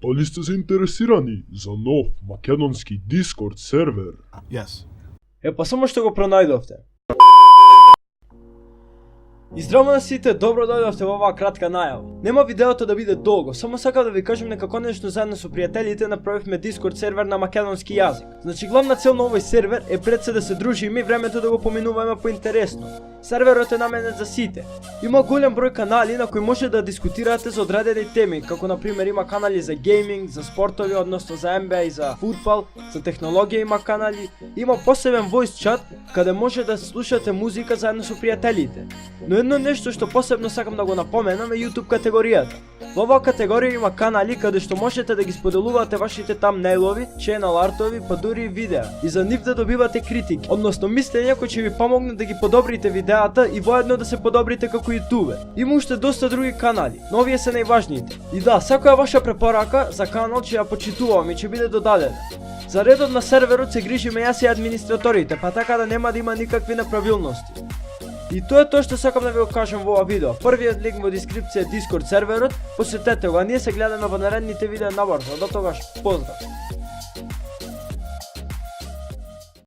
Дали сте заинтересирани за нов македонски Discord сервер? Yes. Па само што го пронајдовте. И здраво на сите, добро дојдовте во оваа кратка најава. Нема видеото да биде долго, само сакам да ви кажам дека конечно заедно со пријателите направивме Discord сервер на македонски јазик. Значи главна цел на овој сервер е пред се да се дружиме и времето да го поминуваме поинтересно. Серверот е наменет за сите. Има голем број канали на кои може да дискутирате за одредени теми, како на пример има канали за гейминг, за спортови, односно за NBA и за фудбал, за технологија има канали, има посебен voice chat каде може да слушате музика заедно со пријателите. Но едно нешто што посебно сакам да го напоменам е YouTube категоријата. Во оваа категорија има канали каде што можете да ги споделувате вашите тамнейлови, channel артови, па дури и видеа. И за нив да добивате критики, односно мислења кои ќе ви помогнат да ги подобрите видеата и воедно да се подобрите како ютубер. Има уште доста други канали, но овие се најважните. И да, секоја ваша препорака за канал ќе ја почитувам и ќе биде додадена. За редот на серверот се грижиме јас и администраторите, па така да нема да има никакви неправилности. И тоа е тоа што сакам да ви го кажам во ова видео. Првиот линк во дескрипција е Discord серверот, посетете го, а ние се гледаме во наредните видеа набрзо. До тогаш, поздрав!